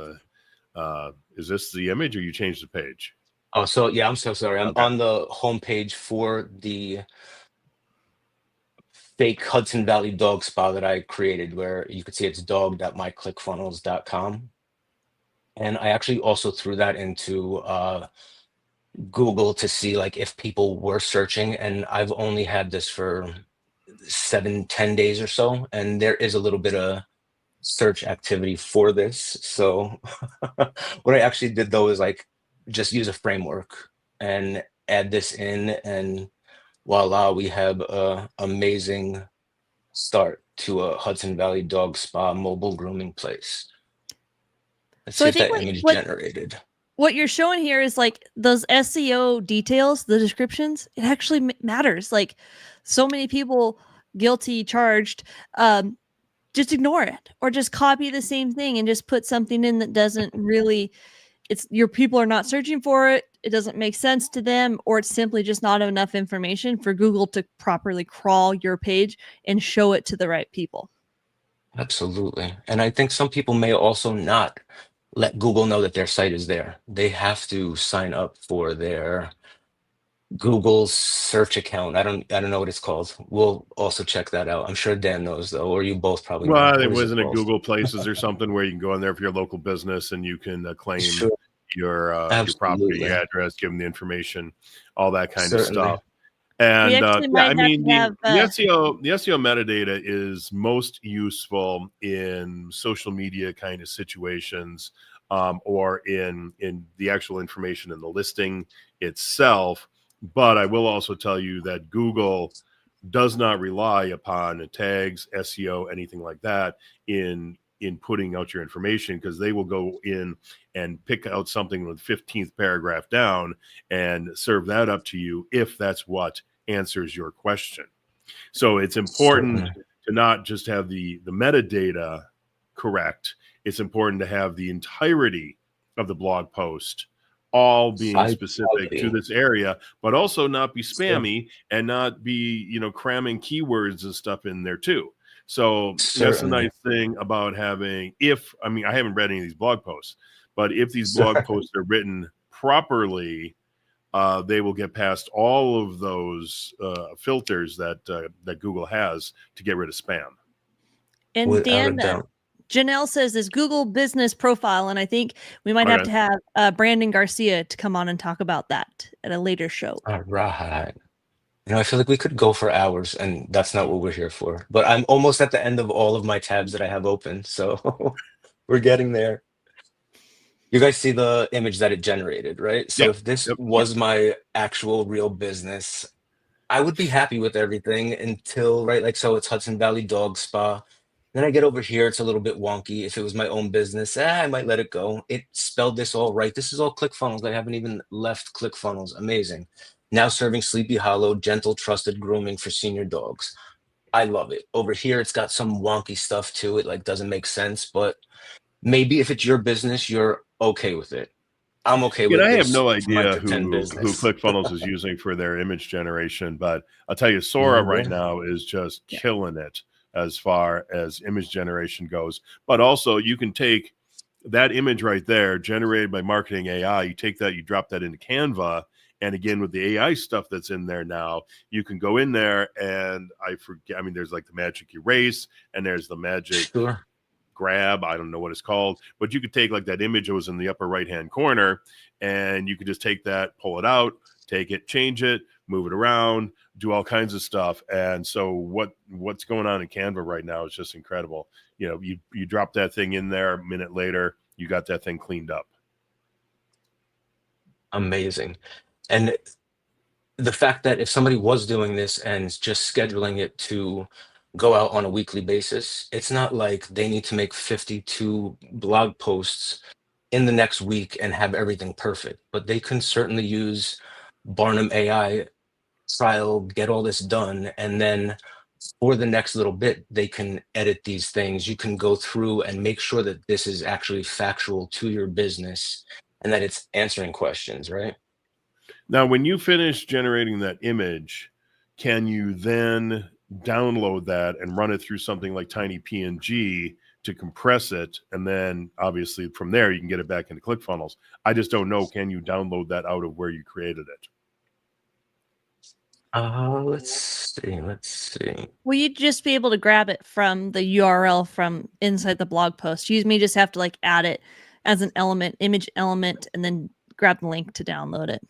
this the image or you changed the page? Oh, so yeah, I'm so sorry. I'm Okay. on the homepage for the fake Hudson Valley dog spa that I created, where you could see it's dog.myclickfunnels.com. And I actually also threw that into Google to see like if people were searching, and I've only had this for 7, 10 days or so, and there is a little bit of search activity for this. So what I actually did though is like just use a framework and add this in, and voila, we have a amazing start to a Hudson Valley dog spa mobile grooming place. Let's So see I if think that image what generated. what you're showing here is like those SEO details, the descriptions. It actually matters. Like so many people guilty charged, just ignore it or just copy the same thing and just put something in that doesn't really. It's your people are not searching for it. It doesn't make sense to them, or it's simply just not enough information for Google to properly crawl your page and show it to the right people. Absolutely. And I think some people may also not let Google know that their site is there. They have to sign up for their Google search account. I don't know what it's called. We'll also check that out. I'm sure Dan knows though, or you both probably know. Well, it What is it wasn't a called? Google Places or something where you can go in there for your local business and you can claim Sure. your property, your Absolutely. address, give them the information, all that kind of Certainly. stuff. We And actually yeah, I might have mean to have the SEO metadata is most useful in social media kind of situations, or in the actual information in the listing itself. But I will also tell you that Google does not rely upon tags, SEO, anything like that in putting out your information, because they will go in and pick out something with 15th paragraph down and serve that up to you if that's what answers your question. So it's important Certainly. to not just have the metadata correct. It's important to have the entirety of the blog post all being High specific to quality. this area, but also not be Sure. spammy and not be, cramming keywords and stuff in there too. So that's the Certainly. nice thing about having, I haven't read any of these blog posts, but if these blog Sure. posts are written properly, they will get past all of those filters that Google has to get rid of spam. and Without a Dan, doubt. Janelle says this Google business profile, and I think we might have Okay. to have Brandon Garcia to come on and talk about that at a later show. All right. I feel like we could go for hours, and that's not what we're here for. But I'm almost at the end of all of my tabs that I have open, so we're getting there. You guys see the image that it generated, right? So Yep. if this Yep. was my actual real business, I would be happy with everything until, right? Like, so it's Hudson Valley Dog Spa. Then I get over here, it's a little bit wonky. If it was my own business, I might let it go. It spelled this all right. This is all ClickFunnels. I haven't even left ClickFunnels. Amazing. Now serving Sleepy Hollow, gentle, trusted grooming for senior dogs. I love it. Over here, it's got some wonky stuff to it, like doesn't make sense, but maybe if it's your business, you're okay with it. I'm okay And with I have this no for my idea pretend who business. ClickFunnels is using for their image generation, but I'll tell you, Sora right Neither. now is just Yeah. killing it as far as image generation goes. But also, you can take that image right there, generated by marketing AI. You take that, you drop that into Canva, and again with the AI stuff that's in there now, you can go in there and I forget. I mean, there's like the magic erase, and there's the magic Sure. grab. I don't know what it's called, but you could take like that image that was in the upper right hand corner, and you could just take that, pull it out, take it, change it, move it around, do all kinds of stuff. And so what's going on in Canva right now is just incredible. You drop that thing in there, a minute later, you got that thing cleaned up. Amazing. And the fact that if somebody was doing this and just scheduling it to go out on a weekly basis, it's not like they need to make 52 blog posts in the next week and have everything perfect, but they can certainly use Barnum AI trial, get all this done, and then for the next little bit, they can edit these things. You can go through and make sure that this is actually factual to your business and that it's answering questions, right? Now, when you finish generating that image, can you then download that and run it through something like Tiny PNG to compress it, and then obviously from there you can get it back into ClickFunnels. I just don't know, can you download that out of where you created it? Let's see. Will you just be able to grab it from the URL from inside the blog post? You may just have to like add it as an element, image element, and then grab the link to download it.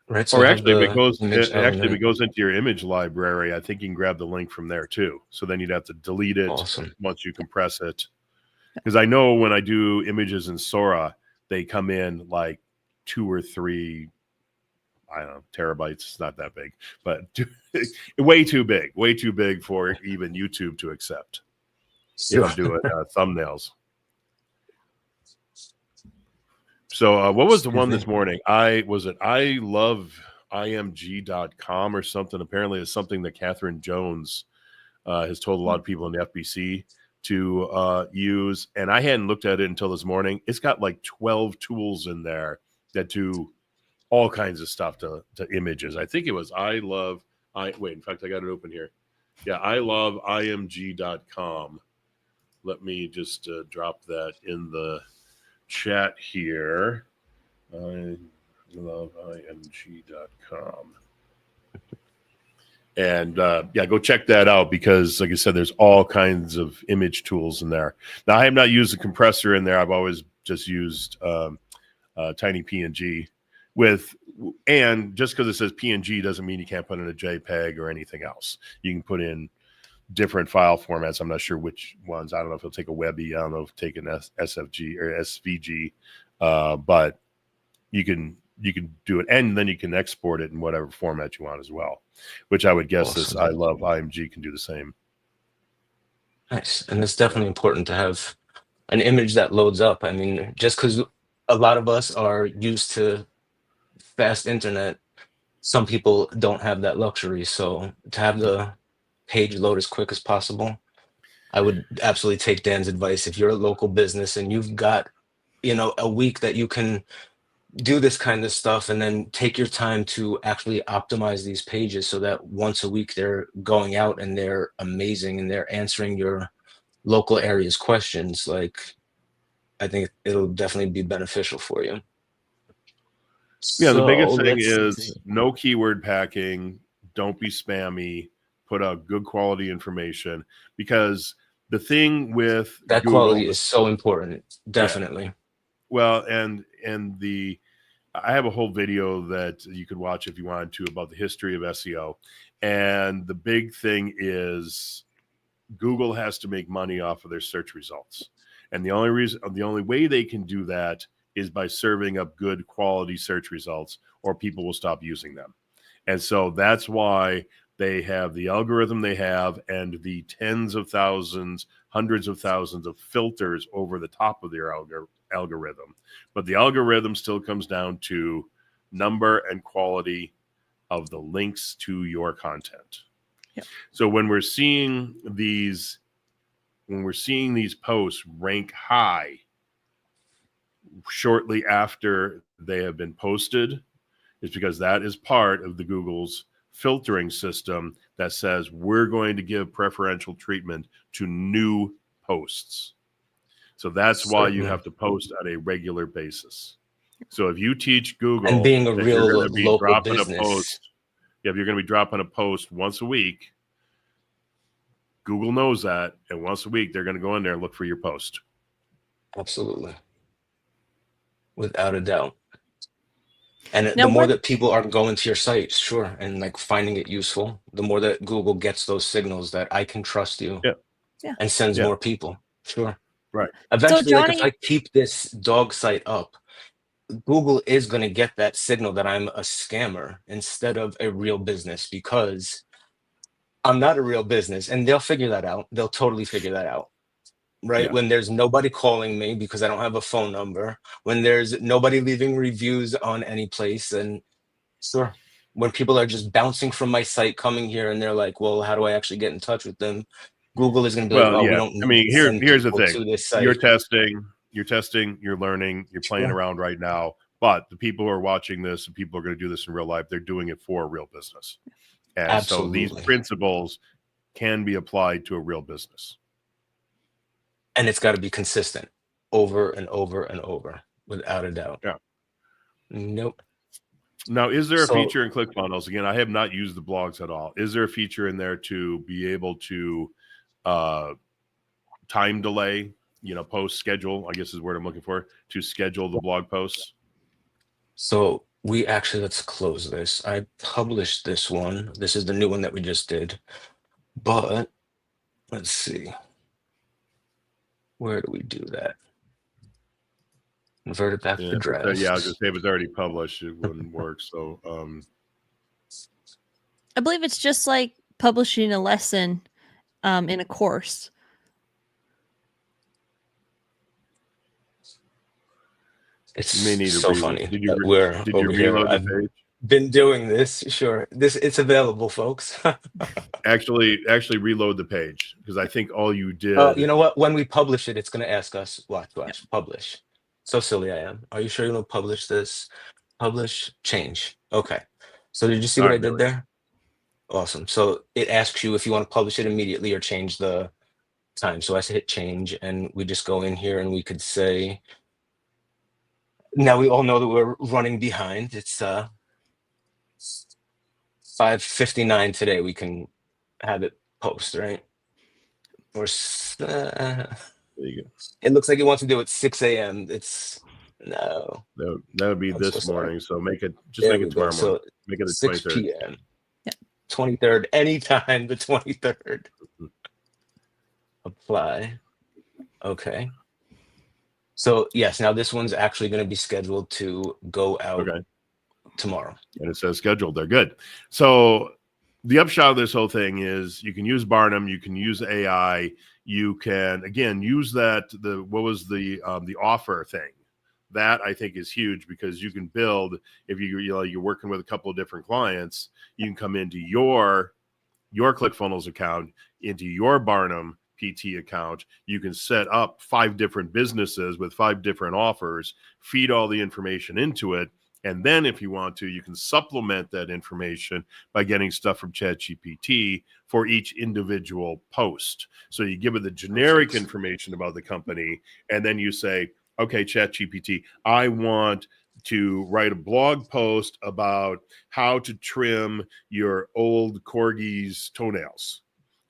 Right. So Or I have actually, if the image if it element. goes into your image library, I think you can grab the link from there too. So then you'd have to delete it Awesome. once you compress it. Because I know when I do images in Sora, they come in like 2 or 3, I don't know, terabytes. It's not that big, but way too big for even YouTube to accept. If I'm doing thumbnails. So what was the one this morning? I love img.com or something. Apparently it's something that Catherine Jones has told a lot of people in the FBC to use. And I hadn't looked at it until this morning. It's got like 12 tools in there that do all kinds of stuff to images. I think it was wait, in fact, I got it open here. Yeah, I love img.com. Let me just drop that in the chat here. I love img.com. And yeah, go check that out because, like I said, there's all kinds of image tools in there. Now, I have not used the compressor in there. I've always just used Tiny PNG and just because it says PNG doesn't mean you can't put in a JPEG or anything else. You can put in different file formats. I'm not sure which ones. I don't know if it'll take a Webby. I don't know if it'll take an SFG or SVG, but you can do it, and then you can export it in whatever format you want as well, which I would guess this I love IMG can do the same. Nice. And it's definitely important to have an image that loads up. I mean, just because a lot of us are used to fast internet, some people don't have that luxury. So to have the page load as quick as possible, I would absolutely take Dan's advice. If you're a local business and you've got, a week that you can do this kind of stuff, and then take your time to actually optimize these pages so that once a week they're going out and they're amazing and they're answering your local area's questions, like, I think it'll definitely be beneficial for you. Yeah, the biggest thing is no keyword packing. Don't be spammy. Put out good quality information, because the thing with that Google, quality is so important. Definitely. Yeah. Well, and I have a whole video that you could watch if you wanted to about the history of SEO. And the big thing is Google has to make money off of their search results. And the only way they can do that is by serving up good quality search results, or people will stop using them. And so that's why they have the algorithm they have, and the tens of thousands, hundreds of thousands of filters over the top of their algorithm. But the algorithm still comes down to number and quality of the links to your content. Yep. So when we're seeing these posts rank high shortly after they have been posted, it's because that is part of the Google's filtering system that says we're going to give preferential treatment to new posts. So that's why you have to post on a regular basis. So if you teach Google and being a real local business, if you're going to be dropping a post once a week, Google knows that, and once a week they're going to go in there and look for your post. Absolutely, without a doubt. And now, the more that people are going to your site, sure, and like finding it useful, the more that Google gets those signals that I can trust you, and sends more people. Sure. Right. Eventually, so Johnny, like if I keep this dog site up, Google is going to get that signal that I'm a scammer instead of a real business, because I'm not a real business, and they'll figure that out. They'll totally figure that out. Right. Yeah. When there's nobody calling me because I don't have a phone number, when there's nobody leaving reviews on any place, and sure, when people are just bouncing from my site coming here and they're like, well, how do I actually get in touch with them? Google is going to be like, oh, we don't need here's the thing. You're testing, you're learning, you're playing around right now. But the people who are watching this, and people are going to do this in real life, they're doing it for a real business. And so these principles can be applied to a real business. And it's got to be consistent over and over and over, without a doubt. Yeah. Nope. Now, is there a So- feature in ClickFunnels? Again, I have not used the blogs at all. Is there a feature in there to be able to time delay, post schedule, I guess is the word I'm looking for, to schedule the blog posts? So we actually, let's close this. I published this one. This is the new one that we just did. But let's see. Where do we do that? Convert it back to drafts. Yeah, I was going to say if it's already published, it wouldn't work. So I believe it's just like publishing a lesson in a course. It's you may need so to funny. Did you over here. reload I've the page? been doing this. Sure. It's available, folks. Actually reload the page, because I think all you did. You know what? When we publish it, it's going to ask us, watch, publish. So silly I am. Are you sure you don't publish this? Publish, change. Okay. So did you see what I did there? Awesome. So it asks you if you want to publish it immediately or change the time. So I hit change, and we just go in here and we could say, now we all know that we're running behind. It's 5:59 today. We can have it post, right? Or there you go. It looks like it wants to do it 6 a.m. It's no. That would be this morning. So make it There make we it go. tomorrow So morning. Make it the 6 23rd. p.m. Yeah. 23rd, anytime the 23rd. Apply. Okay. So yes, now this one's actually going to be scheduled to go out tomorrow. And it says scheduled. They're good. So the upshot of this whole thing is you can use Barnum, you can use AI, you can again use that. What was the offer thing? That I think is huge, because you can build, if you're working with a couple of different clients, you can come into your ClickFunnels account, into your Barnum PT account. You can set up 5 different businesses with 5 different offers, feed all the information into it. And then if you want to, you can supplement that information by getting stuff from ChatGPT for each individual post. So you give it the generic information about the company, and then you say, okay, ChatGPT, I want to write a blog post about how to trim your old corgi's toenails.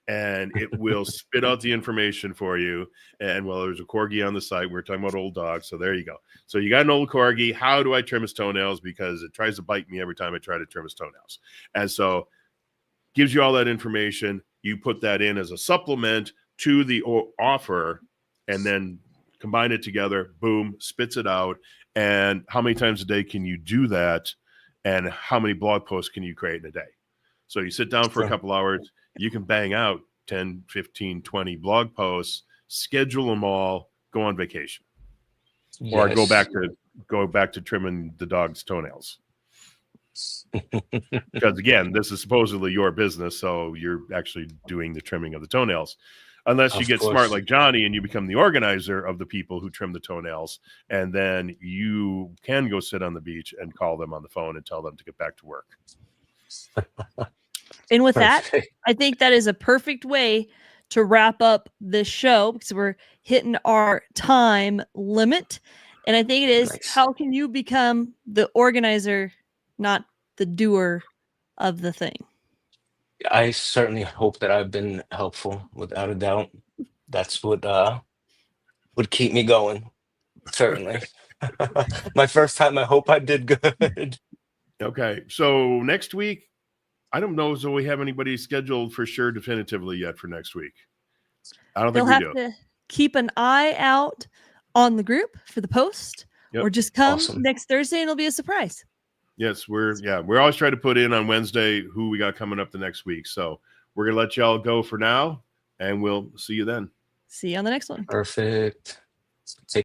And it will spit out the information for you. And well, there's a corgi on the site. We're talking about old dogs. So there you go. So you got an old corgi. How do I trim his toenails? Because it tries to bite me every time I try to trim his toenails. And so gives you all that information. You put that in as a supplement to the offer, and then combine it together. Boom, spits it out. And how many times a day can you do that? And how many blog posts can you create in a day? So you sit down for a couple hours, you can bang out 10, 15, 20 blog posts, schedule them all, go on vacation. Yes. Or go back to trimming the dog's toenails. Because again, this is supposedly your business, so you're actually doing the trimming of the toenails. Unless you get smart like Johnny and you become the organizer of the people who trim the toenails, and then you can go sit on the beach and call them on the phone and tell them to get back to work. And with that, I think that is a perfect way to wrap up this show, because we're hitting our time limit. And I think it is, how can you become the organizer, not the doer of the thing? I certainly hope that I've been helpful, without a doubt. That's what would keep me going. Certainly. My first time, I hope I did good. Okay. So next week, I don't know if we have anybody scheduled for sure definitively yet for next week. I don't think we do. You'll have to keep an eye out on the group for the post, or just come next Thursday and it'll be a surprise. Yes, we're always trying to put in on Wednesday who we got coming up the next week. So we're going to let y'all go for now, and we'll see you then. See you on the next one. Perfect.